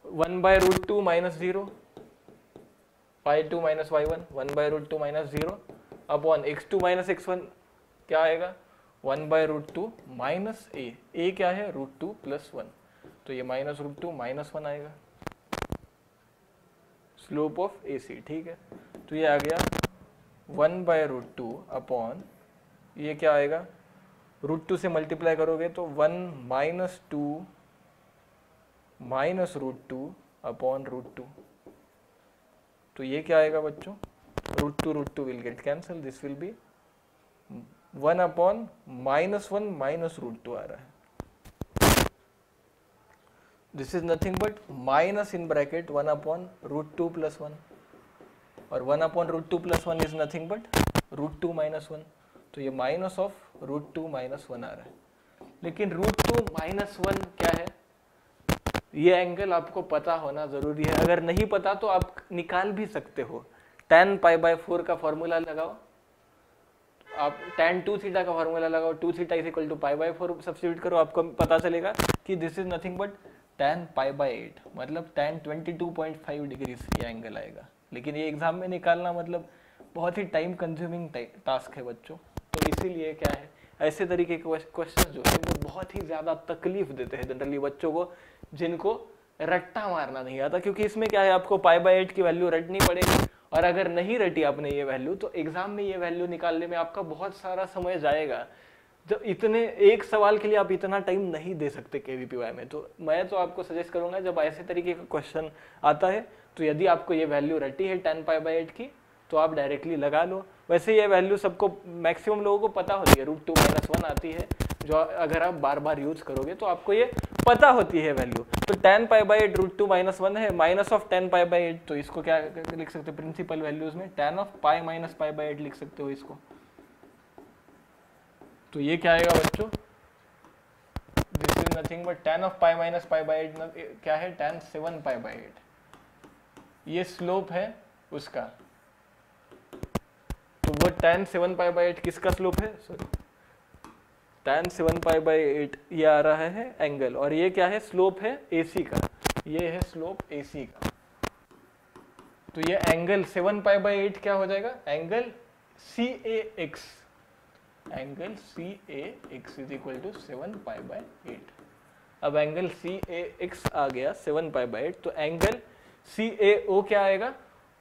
1/√2 - 0 y2 - y1 1/√2 - 0 upon x2 - x1 क्या आएगा 1/√2 - a क्या है √2 + 1, तो ये -√2 - 1 आएगा स्लोप ऑफ AC, ठीक है। तो ये आ गया 1/√2 अपॉन ये क्या आएगा √2 से मल्टीप्लाई करोगे तो 1 - 2 - √2 अपॉन √2। तो ये क्या आएगा बच्चों, √2 will get cancel, this will B 1 upon -1 - √2 आ रहा है। This is nothing but minus in bracket 1 upon √2 + 1 और 1 अपॉन √2 + 1 इज नथिंग बट √2 - 1। तो ये माइनस ऑफ √2 - 1 आ रहा है। लेकिन √2 - 1 क्या है, ये एंगल आपको पता होना जरूरी है। अगर नहीं पता तो आप निकाल भी सकते हो, tan π/4 का फॉर्मूला लगाओ, आप tan 2 थीटा का फॉर्मूला लगाओ, 2 थीटा = π/4 सब्स्टिट्यूट करो, आपको पता चलेगा कि this is nothing but tan π/8 मतलब tan 22.5 डिग्रीज ये एंगल आएगा। लेकिन ये एग्जाम में निकालना मतलब बहुत ही टाइम कंज्यूमिंग टास्क है बच्चों। तो इसीलिए क्या है, ऐसे तरीके के क्वेश्चन जो है वो बहुत ही ज़्यादा तकलीफ देते हैं जनरली बच्चों को, जिनको रट्टा मारना नहीं आता। क्योंकि इसमें क्या है, आपको π/8 की वैल्यू रटनी पड़ेगी और अगर नहीं रटी आपने ये वैल्यू तो एग्जाम में ये वैल्यू निकालने में आपका बहुत सारा समय जाएगा। जब इतने एक सवाल के लिए आप इतना टाइम नहीं दे सकते KVPY में। तो मैं तो आपको सजेस्ट करूंगा जब ऐसे तरीके का क्वेश्चन आता है तो यदि आपको ये वैल्यू रटी है tan π/8 की तो आप डायरेक्टली लगा लो। वैसे ये वैल्यू सबको, मैक्सिमम लोगों को पता होती है, √2 - 1 आती है, जो अगर आप बार बार यूज करोगे तो आपको ये पता होती है वैल्यू। तो tan π/8 √2 - 1 है, माइनस ऑफ tan π/8, तो इसको क्या लिख सकते हो प्रिंसिपल वैल्यूज में, tan ऑफ π - π/8 लिख सकते हो इसको। तो ये क्या आएगा बच्चों, this is nothing but tan of π - π/8 क्या है tan 7 π/8, ये स्लोप है उसका। तो वो tan 7 π/8 किसका स्लोप है, सॉरी tan 7 π/8 ये आ रहा है एंगल, और ये क्या है स्लोप है AC का, ये है स्लोप AC का। तो ये एंगल 7 π/8 क्या हो जाएगा, angle CAX, angle CAX is equal to 7 π/8। अब एंगल CAX आ गया 7 π/8, तो एंगल CAO क्या आएगा,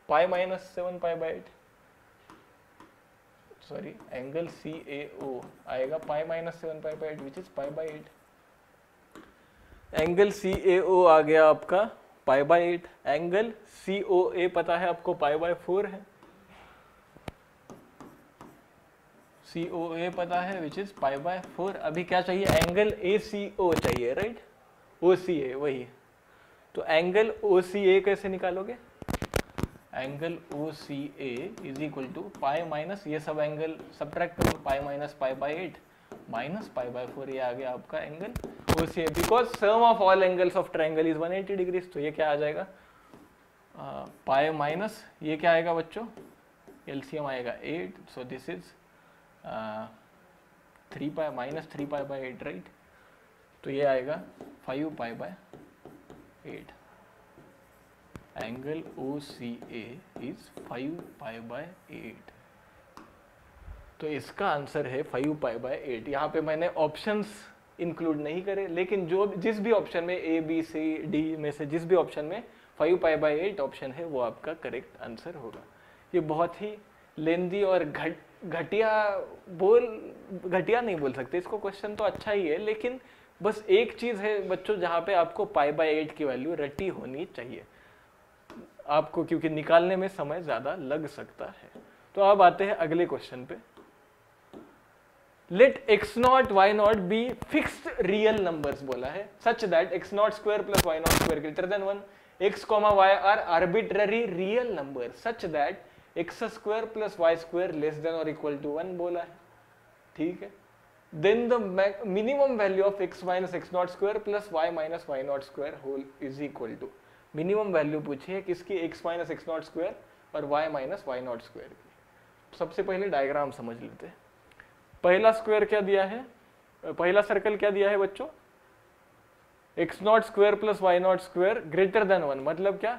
pi minus 7 pi by 8, sorry angle CAO आएगा pi minus 7 pi by 8 which is pi by 8। Angle CAO आ गया आपका पाई बाई 8, एंगल COA पता है आपको पाई बाई 4 है, COA पता है विच इज पाई बाय 4। अभी क्या चाहिए, एंगल ACO चाहिए, राइट, OCA वही। तो एंगल OCA कैसे निकालोगे, angle OCA is equal to pi minus ये सब एंगल सब्ट्रैक्ट करो, pi minus pi by 8 minus pi by 4, ये आ गया आपका angle OCA। Because sum of all angles of triangle is 180 degrees, तो ये क्या आ जाएगा, पाई माइनस ये क्या आएगा बच्चों, एलसीएम आएगा 8, सो this is 3 pi minus 3 pi by 8, right, तो ये आएगा 5 पाई by 8। Angle OCA is 5 pi by 8, तो इसका आंसर है 5 पाई बाय 8। यहाँ पे मैंने ऑप्शंस इंक्लूड नहीं करे, लेकिन जो जिस भी ऑप्शन में A B C D में से जिस भी ऑप्शन में 5 पाई बाय 8 ऑप्शन है वो आपका करेक्ट आंसर होगा। ये बहुत ही लेंदी और घटिया नहीं बोल सकते इसको, क्वेश्चन तो अच्छा ही है, लेकिन बस एक चीज है बच्चों जहाँ पे आपको पाई बाय 8 की वैल्यू रटी होनी चाहिए आपको, क्योंकि निकालने में समय ज्यादा लग सकता है। तो अब आते हैं अगले क्वेश्चन पे। Let x0 y0 be fixed real numbers बोला है, such that x0 square plus y0 square greater than 1, x, y are arbitrary real number such that x square plus y square less than और equal to 1 बोला है, ठीक है। Then the minimum value of x minus x0 square plus y minus y0 square whole is equal to, minimum value पूछी है किसकी, x minus x0 square और y minus y0 square की। सबसे पहले डायग्राम समझ लेते हैं। पहला स्क्वायर क्या दिया है, पहला सर्कल क्या दिया है बच्चों, x0 square plus y0 square greater than 1, मतलब क्या,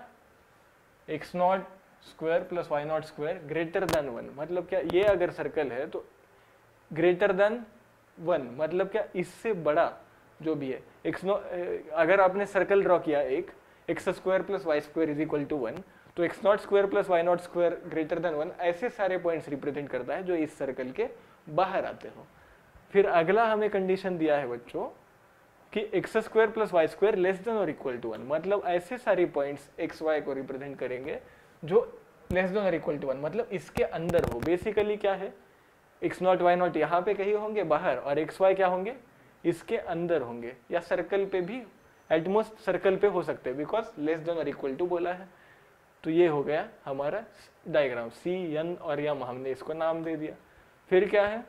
x0 square plus y0 square greater than 1, मतलब क्या, ये अगर सर्कल है तो ग्रेटर देन 1 मतलब क्या, इससे बड़ा जो भी है। x0 अगर आपने सर्कल ड्रॉ किया एक x square plus y square is equal to 1, तो x0 square plus y0 square greater than 1 ऐसे सारे पॉइंट्स रिप्रेजेंट करता है जो इस सर्कल के बाहर आते हो। फिर अगला हमें कंडीशन दिया है बच्चों कि x square plus Y square less than और इक्वल टू 1, मतलब ऐसे सारे पॉइंट्स x y को रिप्रेजेंट करेंगे जो लेस देन और इक्वल टू 1, मतलब इसके अंदर हो। बेसिकली क्या है, x0 y0 यहाँ पे कहीं होंगे बाहर और x y क्या होंगे, इसके अंदर होंगे, या सर्कल पे भी, एटमोस्ट सर्कल पे हो सकते हैं, बिकॉज लेस देन और इक्वल टू बोला है। तो ये हो गया हमारा डायग्राम, C N और M हमने इसको नाम दे दिया। फिर क्या है,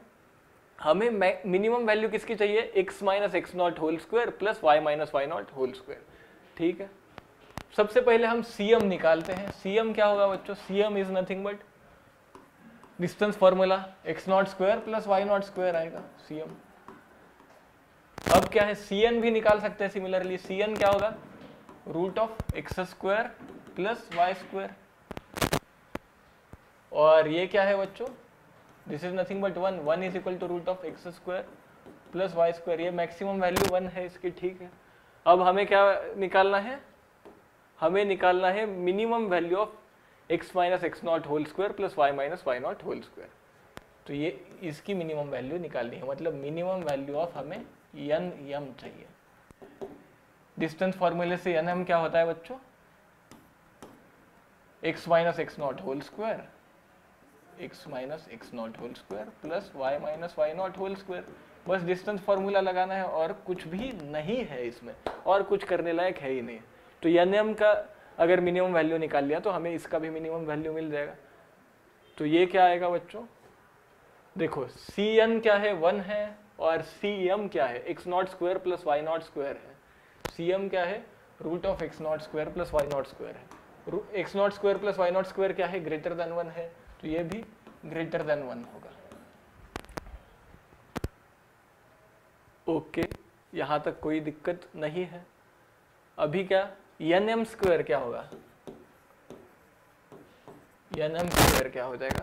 हमें मिनिमम वैल्यू किसकी चाहिए, x minus x0 whole square plus y minus y0 whole square, ठीक है। सबसे पहले हम CM निकालते हैं। CM क्या होगा बच्चों, CM is nothing but distance formula, x0 square plus y0 square आएगा CM। अब क्या है, CN भी निकाल सकते हैं सिमिलरली। CN क्या होगा, root of x square plus y square, और ये क्या है बच्चों, this is nothing but 1, 1 is equal to root of x square plus Y square, ये मैक्सिमम वैल्यू 1 है इसकी, ठीक है। अब हमें क्या निकालना है, हमें निकालना है minimum value of x minus x0 whole square plus y minus y0 whole square. तो ये इसकी मिनिमम वैल्यू निकालनी है, मतलब मिनिमम वैल्यू ऑफ हमें nm चाहिए। डिस्टेंस फॉर्मूले से nm क्या होता है बच्चों, x minus x0 whole square, x minus x0 whole square plus y minus y0 whole square. बस डिस्टेंस फॉर्मूला लगाना है और कुछ भी नहीं है इसमें, और कुछ करने लायक है ही नहीं। तो nm का अगर मिनिमम वैल्यू निकाल लिया तो हमें इसका भी मिनिमम वैल्यू मिल जाएगा। तो ये क्या आएगा बच्चों, देखो Cn क्या है, 1 है, और Cm क्या है, x0 square plus y0 square है। Cm क्या है, root of x0 square plus y0 square है। x0 square plus y0 square क्या है, ग्रेटर देन 1 है, तो ये भी ग्रेटर देन 1 होगा। ओके, यहां तक कोई दिक्कत नहीं है। अभी क्या, nm स्क्वायर क्या होगा, nm स्क्वायर क्या हो जाएगा,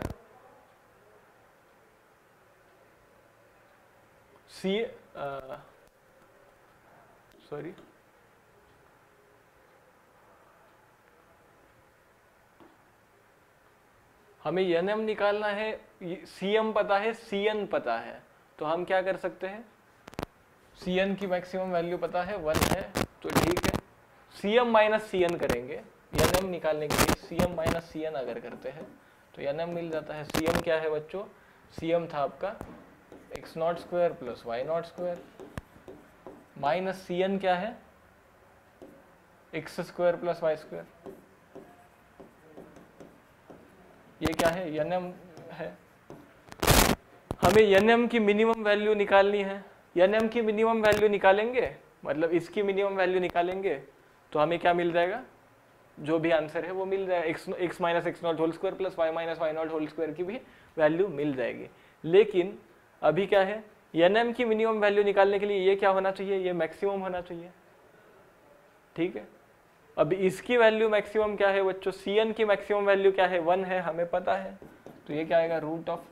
हमें एन एम निकालना है, सी एम पता है, सी एन पता है, तो हम क्या कर सकते हैं, सी एन की मैक्सिमम वैल्यू पता है 1 है, तो ठीक है, C M minus C N करेंगे एन एम निकालने के लिए, C M minus C N अगर करते हैं तो एन एम मिल जाता है। सी एम क्या है बच्चों, सी एम था आपका X naught square plus Y naught square, minus C N क्या है, X square plus Y square, ये क्या है, एन एम है। हमें एन एम की मिनिमम वैल्यू निकालनी है, एन एम की मिनिमम वैल्यू निकालेंगे, मतलब इसकी मिनिमम वैल्यू निकालेंगे तो हमें क्या मिल जाएगा, जो भी आंसर है वो मिल जाएगा, X minus X naught whole square plus Y minus Y naught whole square की भी वैल्यू मिल जाएगी। लेकिन अभी क्या है, एन एम की मिनिमम वैल्यू निकालने के लिए ये क्या होना चाहिए, ये मैक्सिमम होना चाहिए, ठीक है। अब इसकी वैल्यू मैक्सिमम क्या है बच्चों, सी एन की मैक्सिमम वैल्यू क्या है, 1 है, हमें पता है, तो ये क्या आएगा, root of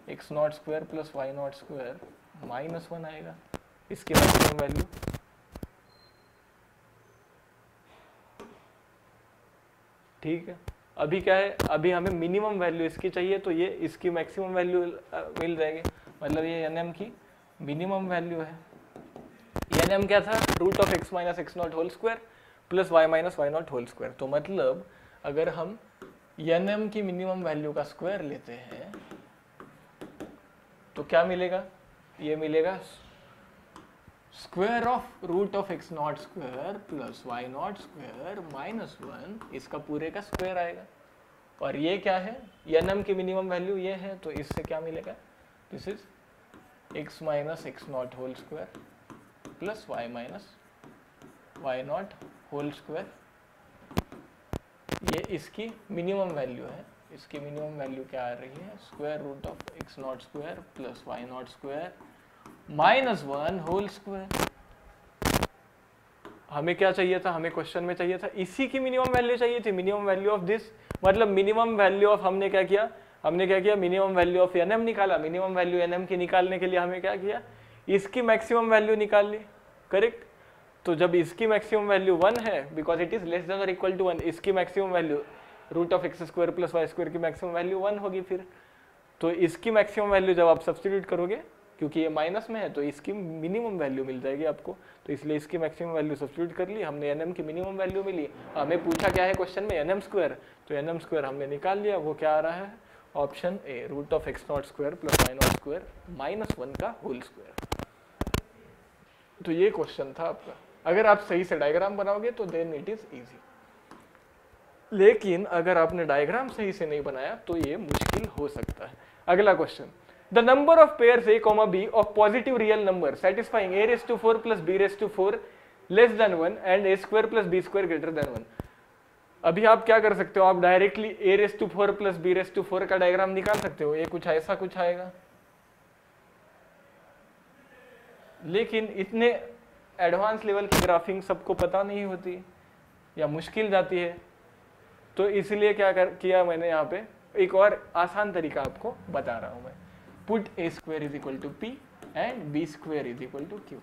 x naught square plus Y naught square minus 1 आएगा इसकी मैक्सिमम वैल्यू। ठीक है, अभी क्या है, अभी हमें मिनिमम वैल्यू इसकी चाहिए, तो ये इसकी मैक्सिमम वैल्यू मिल जाएगी, मतलब ये एन एम की मिनिमम वैल्यू है। एन एम क्या था, root of X minus X naught whole square plus Y minus Y naught whole square, तो मतलब अगर हम एन एम की मिनिमम वैल्यू का स्क्वायर लेते हैं तो क्या मिलेगा, ये मिलेगा square of root of x naught square plus Y naught square minus 1, इसका पूरे का स्क्वायर आएगा। और ये क्या है, एन एम की मिनिमम वैल्यू ये है, तो इससे क्या मिलेगा, this is X minus X naught whole square plus Y minus Y naught whole square, ये इसकी मिनिमम वैल्यू है। इसकी मिनिमम वैल्यू क्या आ रही है, square root of x naught square plus Y naught square minus 1 whole square. हमें क्या चाहिए था, हमें क्वेश्चन में चाहिए था इसी की मिनिमम वैल्यू चाहिए थी, मिनिमम वैल्यू ऑफ दिस, मतलब मिनिमम वैल्यू ऑफ, हमने क्या किया, minimum value of N M निकाला। मिनिमम वैल्यू एन एम की निकालने के लिए हमें क्या किया, इसकी मैक्सिमम वैल्यू निकाल ली, करेक्ट। तो जब इसकी मैक्सिमम वैल्यू 1 है, because it is less than और इक्वल टू 1, इसकी maximum value root of x square plus Y square की मैक्सिमम वैल्यू 1 होगी फिर। तो इसकी मैक्सिमम वैल्यू जब आप सब्स्टिट्यूट करोगे, क्योंकि ये माइनस में है तो इसकी मिनिमम वैल्यू मिल जाएगी आपको, तो इसलिए इसकी मैक्सिमम वैल्यू सब्स्टिट्यूट कर ली हमने, एन एम की मिनिमम वैल्यू मिली। हमें पूछा क्या है क्वेश्चन में, एन एम स्क्वायर, तो एन एम स्क्वायर हमने निकाल लिया, वो क्या आ रहा है, option A, root of x naught square plus Y naught square minus 1 का होल स्क्वायर। तो ये क्वेश्चन था आपका। अगर आप सही से डायग्राम बनाओगे तो देन इट इज इजी, लेकिन अगर आपने डायग्राम सही से नहीं बनाया तो ये मुश्किल हो सकता है। अगला question, the number of pairs a, b of positive real number satisfying a raised to 4 plus b raised to 4 less than 1 and a square plus b square greater than 1। अभी आप क्या कर सकते हो, आप directly a raised to 4 plus b raised to 4 का diagram निकाल सकते हो, ये कुछ ऐसा कुछ आएगा। लेकिन इतने एडवांस लेवल की ग्राफिंग सबको पता नहीं होती या मुश्किल जाती है, तो इसलिए क्या किया मैंने यहाँ पे एक और आसान तरीका आपको बता रहा हूँ मैं। Put a square is equal to p and b square is equal to q।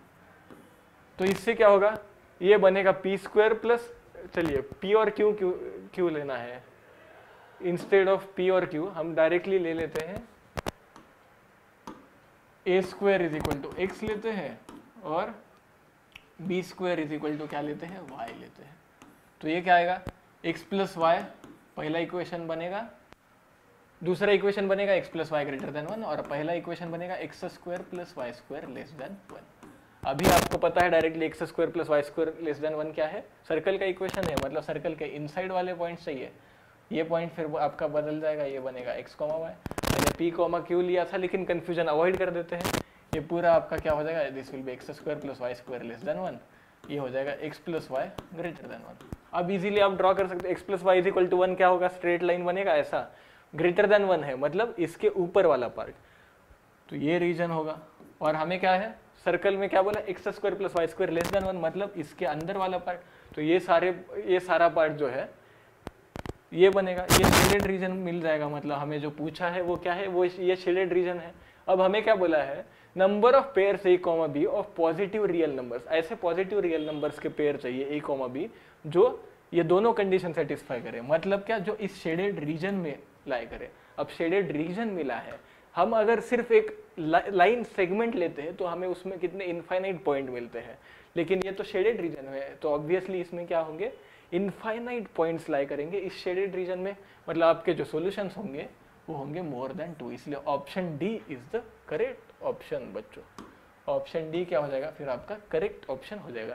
तो इससे क्या होगा, ये बनेगा p स्क्वायर प्लस, चलिए p और q लेना है, इंस्टेड ऑफ p और q हम डायरेक्टली ले लेते हैं a square is equal to x लेते हैं और b square is equal to क्या लेते हैं, y लेते हैं। तो ये क्या आएगा, x प्लस वाई पहला इक्वेशन बनेगा, दूसरा इक्वेशन बनेगा x plus y greater than 1 और पहला इक्वेशन बनेगा x square plus Y square less than 1। अभी आपको पता है directly x square plus Y square less than 1 क्या है, सर्कल का इक्वेशन है, मतलब सर्कल के इनसाइड वाले पॉइंट चाहिए। ये पॉइंट फिर आपका बदल जाएगा, ये बनेगा x, y। मैंने p, q लिया था लेकिन कंफ्यूजन अवॉइड कर देते हैं, ये पूरा आपका क्या हो जाएगा, this will be x square plus Y square less than 1, ये हो जाएगा x plus y greater than 1। अब इजीली आप ड्रॉ कर सकते हो, x plus y is equal to 1 क्या होगा, स्ट्रेट लाइन बनेगा ऐसा, ग्रेटर देन 1 है मतलब इसके ऊपर वाला पार्ट, तो ये रीजन होगा। और हमें क्या है, सर्कल में क्या बोला, x square plus Y square less than 1 मतलब इसके अंदर वाला पार्ट, तो ये सारा पार्ट जो है ये बनेगा, ये शेडेड रीजन मिल जाएगा, मतलब हमें जो पूछा है वो क्या है, वो ये शेडेड रीजन है। अब हमें क्या बोला है, number of pairs a, b of positive real numbers, ऐसे पॉजिटिव रियल नंबर्स के पेयर चाहिए a, b जो ये दोनों कंडीशन सेटिस्फाई करे, मतलब क्या, जो इस शेडेड रीजन में लाई करे। अब शेडेड रीजन मिला है, हम अगर सिर्फ एक लाइन सेगमेंट लेते हैं तो हमें उसमें कितने इनफाइनाइट पॉइंट मिलते हैं, लेकिन ये तो शेडेड रीजन है तो ऑब्वियसली इसमें क्या होंगे, इनफाइनाइट पॉइंट्स लाई करेंगे इस शेडेड रीजन में, मतलब आपके जो सॉल्यूशंस होंगे वो होंगे मोर देन 2, इसलिए option D is the correct option बच्चों। ऑप्शन डी क्या हो जाएगा फिर आपका करेक्ट ऑप्शन हो जाएगा।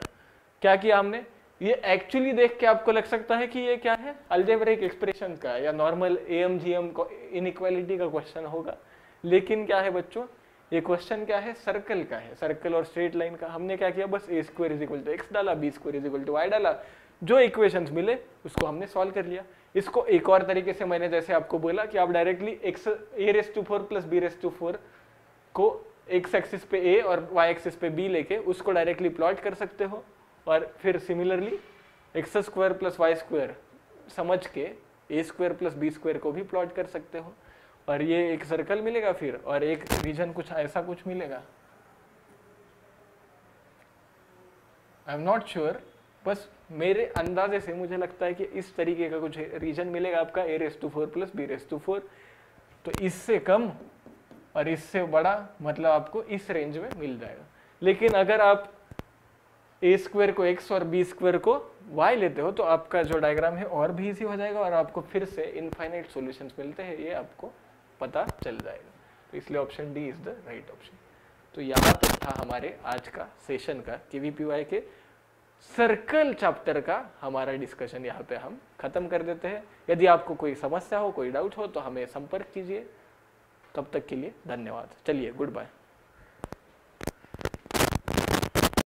क्या किया हमने, ये एक्चुअली देख के आपको लग सकता है कि ये क्या है, अलजेब्रिक एक्सप्रेशन का या नॉर्मल एएमजीएम इनइक्वालिटी का क्वेश्चन होगा, लेकिन क्या है बच्चों, ये क्वेश्चन क्या है, सर्कल का है, सर्कल और स्ट्रेट लाइन का। हमने क्या किया, बस a square is equal to x डाला, b square is equal to y डाला, जो इक्वेशंस मिले उसको हमने सॉल्व कर लिया। इसको एक और तरीके से मैंने जैसे आपको बोला कि आप डायरेक्टली a⁴ प्लस b⁴ को x एक्सिस पे a और y एक्सिस पे b लेके उसको डायरेक्टली प्लॉट कर सकते हो, और फिर सिमिलरली x² प्लस y² समझ के a² प्लस b² को भी प्लॉट कर सकते हो, और ये एक सर्कल मिलेगा फिर, और एक रीजन कुछ ऐसा कुछ मिलेगा। आई एम नॉट श्योर, बस मेरे अंदाजे से मुझे लगता है कि इस तरीके का कुछ रीजन मिलेगा आपका a⁴ प्लस b⁴। तो इससे कम और इससे बड़ा मतलब आपको इस रेंज में मिल जाएगा। लेकिन अगर आप a² को x और b² को y लेते हो तो आपका जो डायग्राम है और भी इजी हो जाएगा, और आपको फिर से इनफाइनाइट सॉल्यूशंस मिलते हैं, ये आपको पता चल जाएगा। तो इसलिए option D is the right option. तो यहाँ तक था हमारे आज का सेशन का केवीपीवाई के सर्कल चैप्टर का हमारा डिस्कशन, यहाँ पे हम खत्म कर देते हैं। यदि आपको कोई समस्या हो, कोई डाउट हो तो हमें संपर्क कीजिए। तब तक के लिए धन्यवाद। चलिए, गुड बाय।